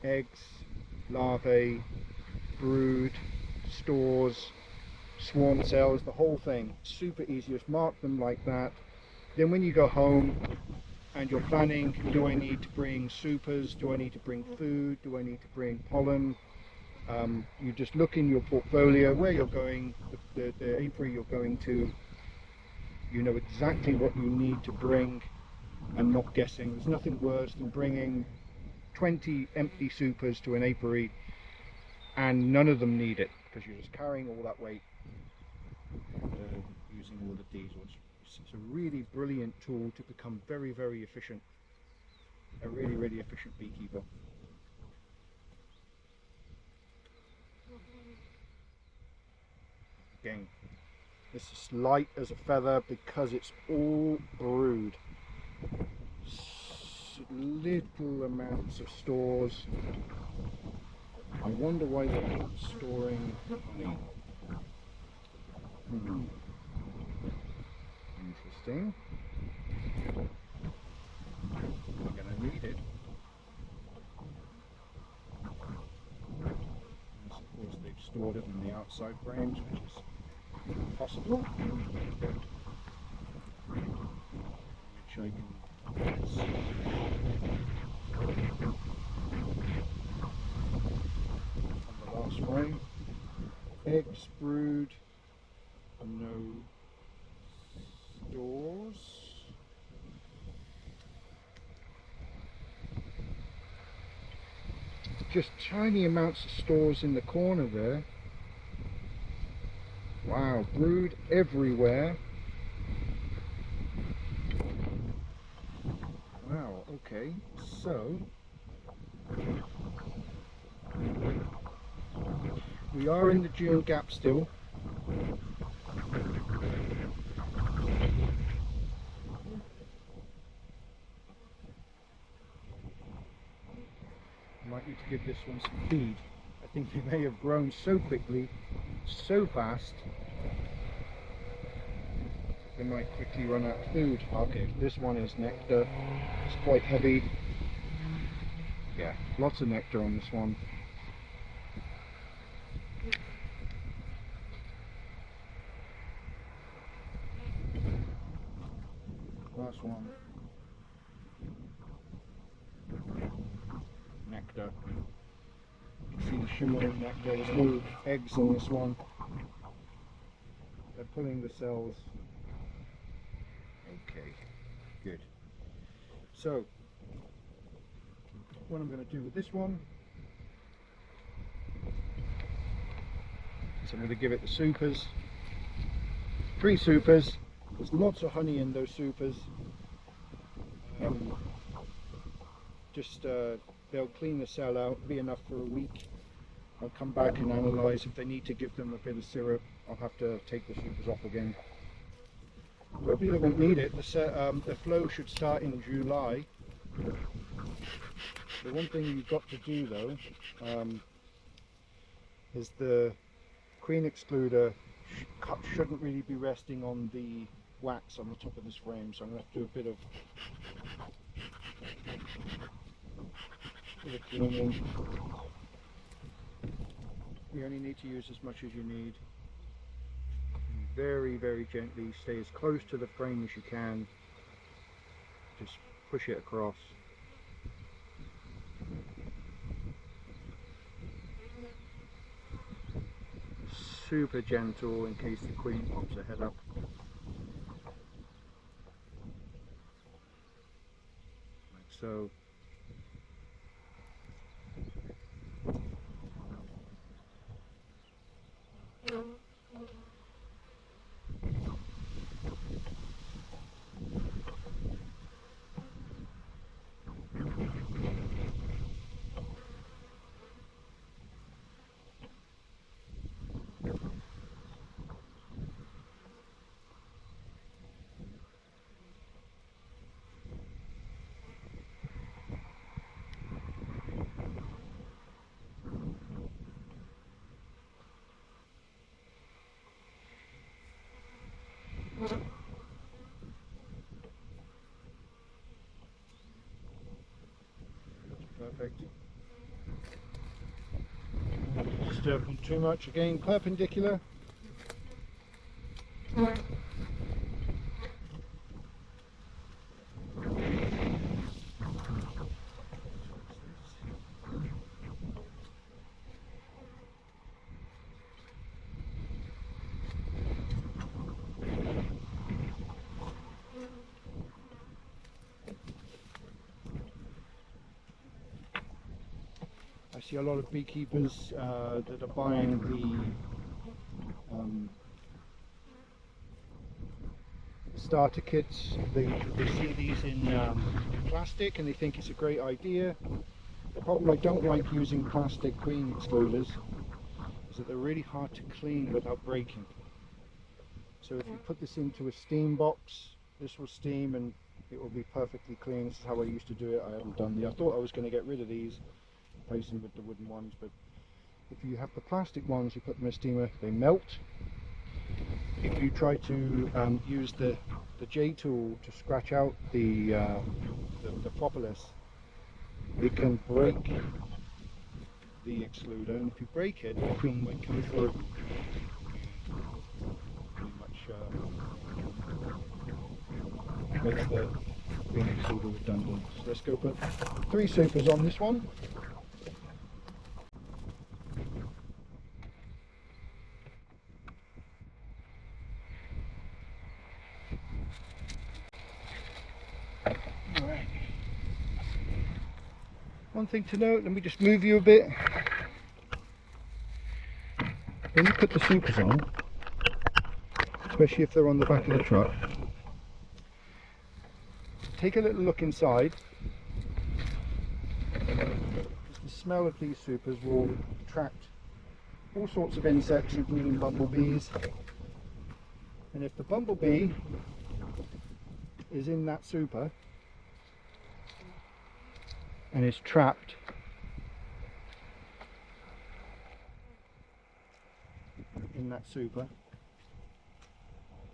eggs, larvae, brood, stores, swarm cells, the whole thing. Super easy, just mark them like that. Then when you go home and you're planning, do I need to bring supers, do I need to bring food, do I need to bring pollen, you just look in your portfolio where you're going, the apiary you're going to, you know exactly what you need to bring and not guessing. There's nothing worse than bringing 20 empty supers to an apiary and none of them need it, because you're just carrying all that weight, using all the diesels. It's a really brilliant tool to become very, very efficient. A really, really efficient beekeeper. Again, this is light as a feather because it's all brood. Little amounts of stores. I wonder why they're not storing honey. Interesting. I'm going to need it. And of course they've stored it in the outside frames, which is possible. Which I can see. On the last frame. Eggs, brood, no stores. Just tiny amounts of stores in the corner there. Wow, brood everywhere. Wow, okay, so we are in the June gap still. Might need to give this one some feed. I think they may have grown so quickly, so fast, they might quickly run out of food. Okay, this one is nectar. It's quite heavy. Yeah, lots of nectar on this one. Last one. Nectar. You can see the shimmering nectar. There's no eggs in this one. They're pulling the cells. Okay, good. So, what I'm going to do with this one is I'm going to give it the supers. 3 supers. There's lots of honey in those supers. They'll clean the cell out, be enough for a week. I'll come back and analyse. If they need to give them a bit of syrup, I'll have to take the supers off again. Hopefully they won't need it. The flow should start in July. The one thing you've got to do though is the queen excluder shouldn't really be resting on the wax on the top of this frame, so I'm going to have to do a bit of cleaning. You only need to use as much as you need. Very, very gently, stay as close to the frame as you can. Just push it across. Super gentle in case the queen pops her head up. Like so. Perfect. Disturb them too much. Again, perpendicular. I see a lot of beekeepers that are buying the starter kits. They see these in plastic and they think it's a great idea. The problem I don't like using plastic queen excluders is that they're really hard to clean without breaking. So if you put this into a steam box, this will steam and it will be perfectly clean. This is how I used to do it. I haven't done the. I thought I was going to get rid of these, replace them with the wooden ones, but if you have the plastic ones, you put them in a steamer, they melt. If you try to use the J tool to scratch out the propolis, it can break the excluder, and if you break it, the film might come through. Pretty much makes the queen excluder redundant. So let's go put 3 supers on this one. Alright. One thing to note, let me just move you a bit. When you put the supers on, especially if they're on the back of the truck, take a little look inside. The smell of these supers will attract all sorts of insects, including bumblebees. And if the bumblebee is in that super and is trapped in that super,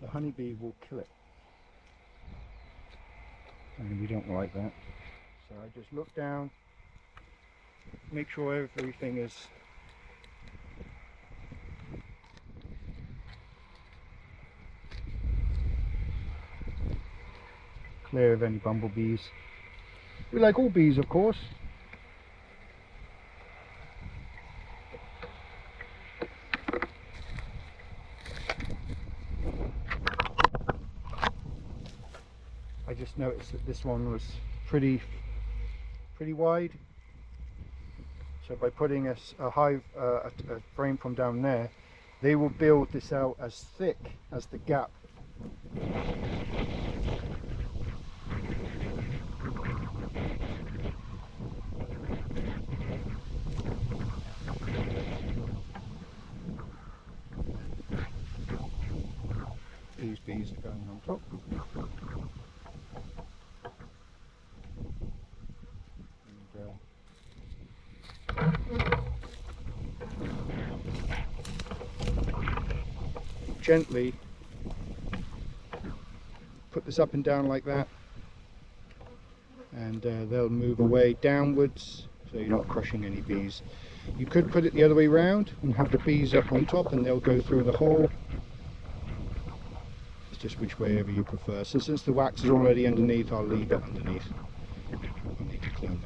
the honeybee will kill it. And we don't like that. So I just look down, make sure everything is clear of any bumblebees. We like all bees, of course. I just noticed that this one was pretty wide, so by putting a hive, a frame from down there, they will build this out as thick as the gap. These bees are going on top. Gently put this up and down like that, and they'll move away downwards, so you're not crushing any bees. You could put it the other way around and have the bees up on top and they'll go through the hole. It's just which way ever you prefer. So since the wax is already underneath, I'll leave it underneath. I'll need to clean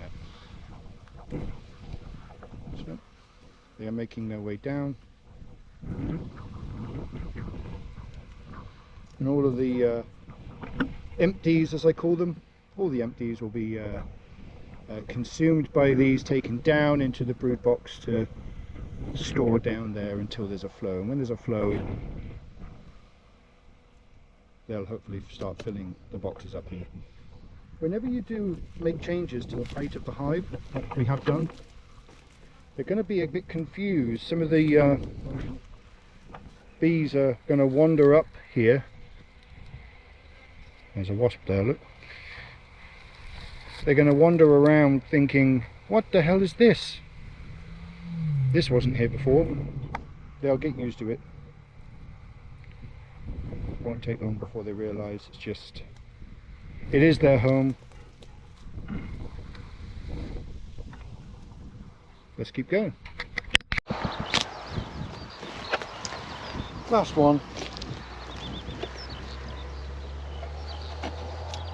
that. So they are making their way down. And all of the empties, as I call them, all the empties will be consumed by these, taken down into the brood box to store down there until there's a flow. And when there's a flow, they'll hopefully start filling the boxes up here. Whenever you do make changes to the height of the hive, like we have done, they're going to be a bit confused. Some of the bees are going to wander up here. There's a wasp there, look. They're going to wander around thinking, what the hell is this? This wasn't here before. They'll get used to it. It won't take long before they realise it is their home. Let's keep going. Last one.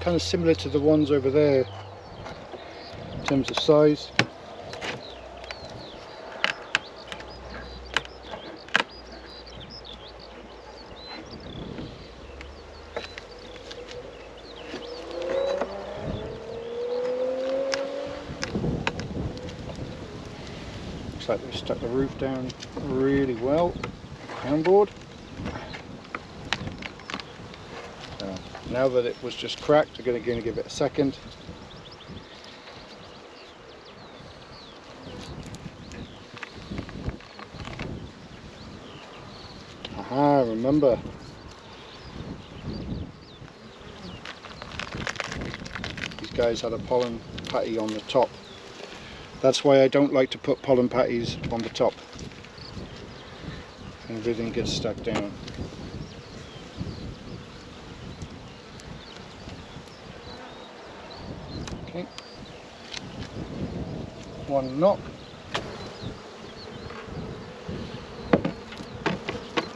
Kind of similar to the ones over there in terms of size. Looks like they've stuck the roof down really well. Downboard. Now that it was just cracked, I'm going to give it a second. Aha, remember. These guys had a pollen patty on the top. That's why I don't like to put pollen patties on the top. And everything gets stuck down. Okay. One knock.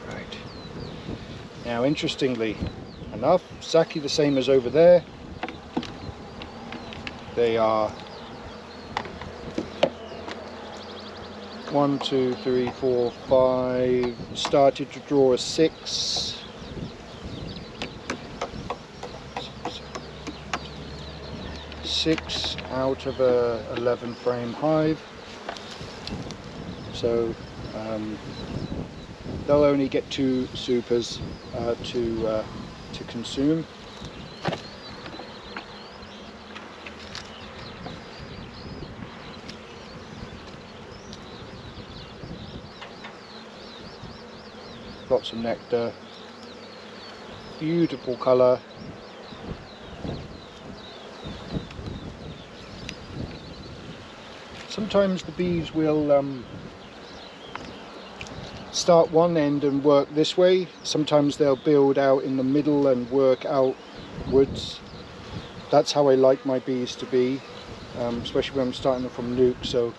Right. Now, interestingly enough, exactly the same as over there. They are 1, 2, 3, 4, 5. Started to draw a 6. Six out of a 11 frame hive, so they'll only get 2 supers to consume. Lots of nectar, beautiful colour. Sometimes the bees will start one end and work this way. Sometimes they'll build out in the middle and work outwards. That's how I like my bees to be, especially when I'm starting them from nucs. So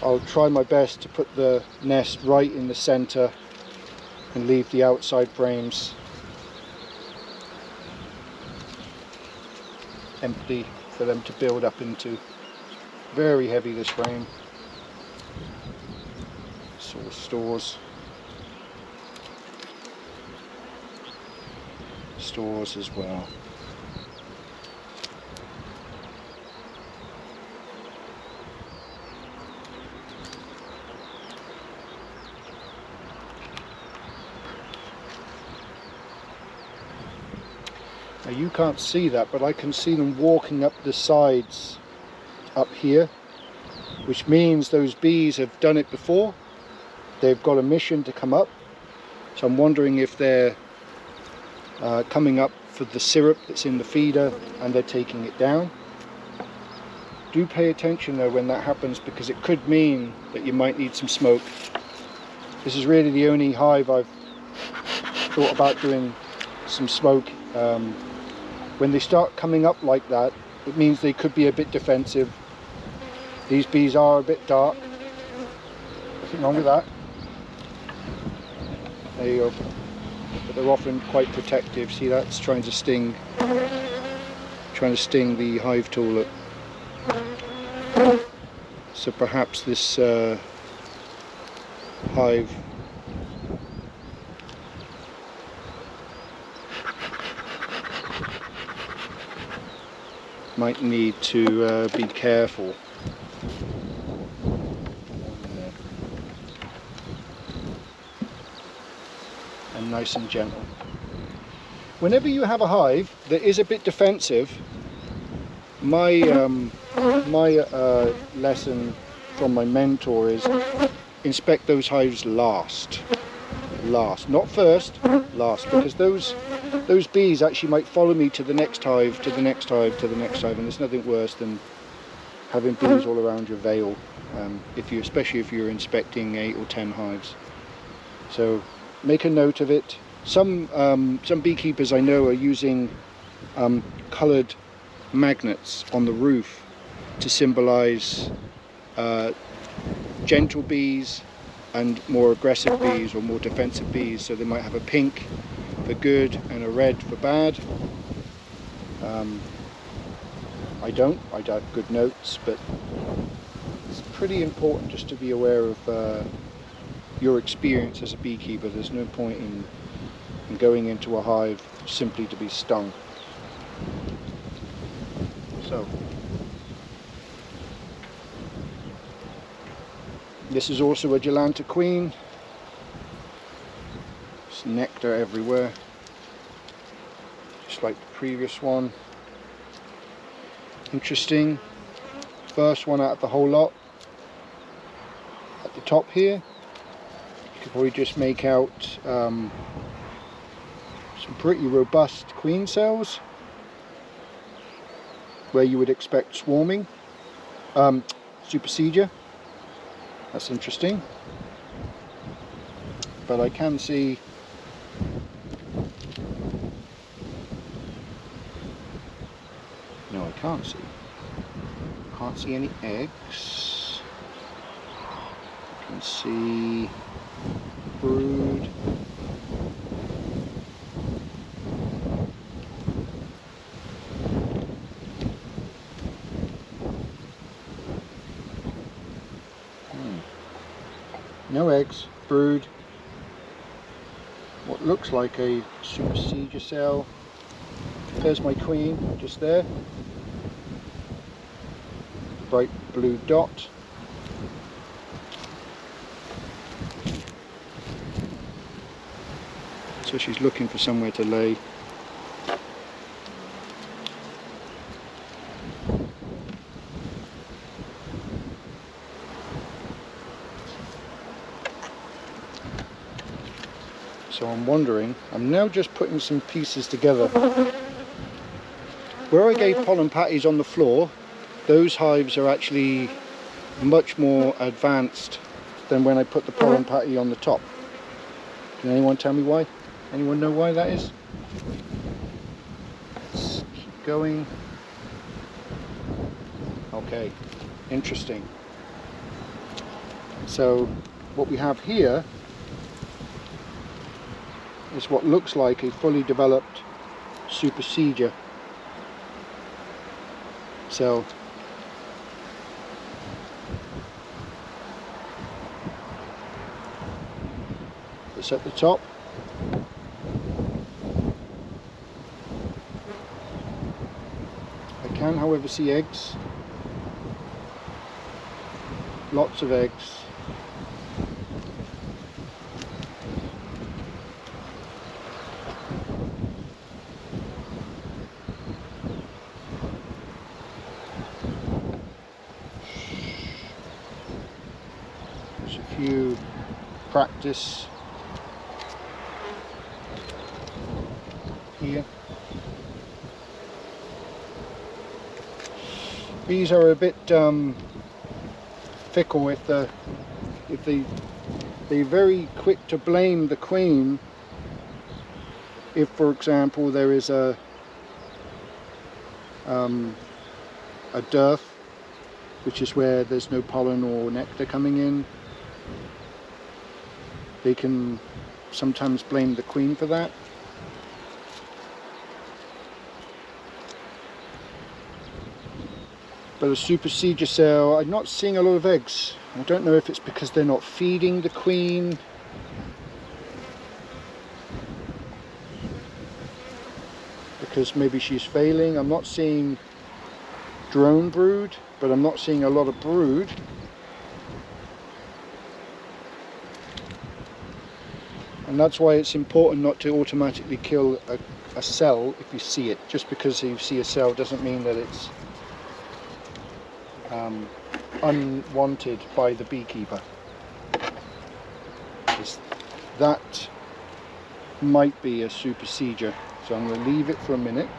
I'll try my best to put the nest right in the center and leave the outside frames empty for them to build up into. Very heavy, this frame. Sort of stores as well. Now you can't see that, but I can see them walking up the sides up here, which means those bees have done it before. They've got a mission to come up, so I'm wondering if they're coming up for the syrup that's in the feeder and they're taking it down. Do pay attention though when that happens, because it could mean that you might need some smoke. This is really the only hive I've thought about doing some smoke. When they start coming up like that, it means they could be a bit defensive. These bees are a bit dark, Nothing wrong with that. There you go. But they're often quite protective. See, that's trying to sting the hive tulip. So perhaps this hive might need to be careful. And nice and gentle. Whenever you have a hive that is a bit defensive, my lesson from my mentor is inspect those hives last, not first, last, because those bees actually might follow me to the next hive, to the next hive, to the next hive, and there's nothing worse than having bees all around your veil, especially if you're inspecting 8 or 10 hives. So make a note of it. Some beekeepers I know are using coloured magnets on the roof to symbolize gentle bees and more aggressive bees or more defensive bees. So they might have a pink for good and a red for bad. I don't good notes, but it's pretty important just to be aware of your experience as a beekeeper. There's no point in going into a hive simply to be stung. So this is also a Gelanta queen. There's nectar everywhere, just like the previous one. Interesting. First one out of the whole lot. At the top here, you could probably just make out some pretty robust queen cells where you would expect swarming. Supersedure. That's interesting. But I can see no, I can't see. Can't see any eggs. I can see brood. No eggs, brood. What looks like a supersedure cell. There's my queen, just there. Bright blue dot. So she's looking for somewhere to lay. So I'm wondering, I'm now just putting some pieces together. Where I gave pollen patties on the floor, those hives are actually much more advanced than when I put the pollen patty on the top. Can anyone tell me why? Anyone know why that is? Let's keep going. Okay, interesting. So what we have here is what looks like a fully developed supersedure cell. It's at the top. I can, however, see eggs. Lots of eggs. There's a few practice here. Bees are a bit fickle if they're very quick to blame the queen if, for example, there is a dearth, which is where there's no pollen or nectar coming in. they can sometimes blame the queen for that. But a supersedure cell, I'm not seeing a lot of eggs. I don't know if it's because they're not feeding the queen. Because maybe she's failing. I'm not seeing drone brood, but I'm not seeing a lot of brood. And that's why it's important not to automatically kill a cell if you see it. Just because you see a cell doesn't mean that it's unwanted by the beekeeper. That might be a supersedure, so I'm going to leave it for a minute.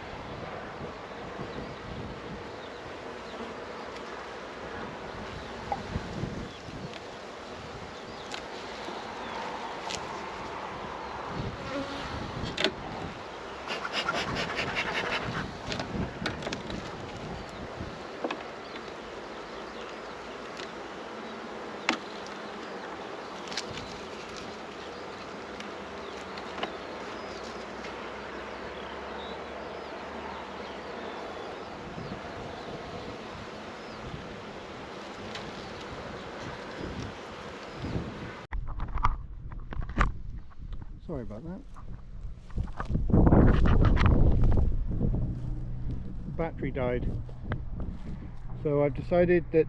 Sorry about that. Battery died. So I've decided that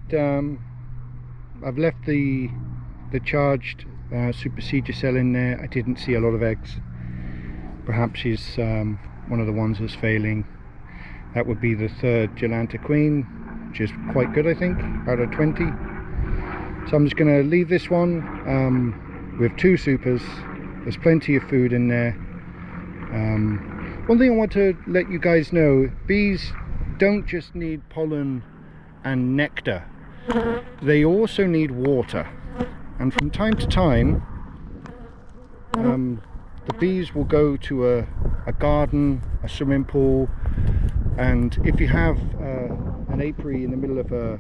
I've left the charged supersedure cell in there. I didn't see a lot of eggs. Perhaps she's one of the ones that's failing. That would be the third Gelanta queen, which is quite good, I think, out of 20. So I'm just going to leave this one with 2 supers. There's plenty of food in there. One thing I want to let you guys know, bees don't just need pollen and nectar. They also need water. And from time to time, the bees will go to a garden, a swimming pool, and if you have an apiary in the middle of a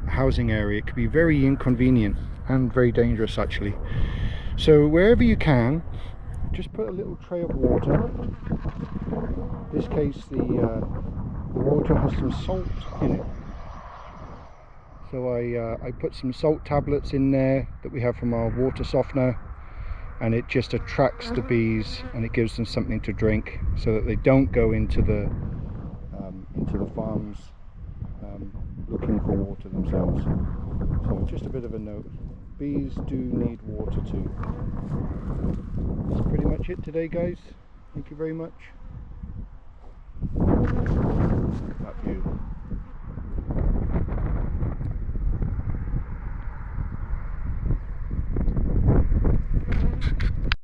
housing area, it can be very inconvenient and very dangerous actually. So wherever you can, just put a little tray of water. In this case the water has some salt in it. So I put some salt tablets in there that we have from our water softener, and it just attracts the bees and it gives them something to drink so that they don't go into the farms looking for water themselves. So just a bit of a note, bees do need water too. That's pretty much it today, guys. Thank you very much.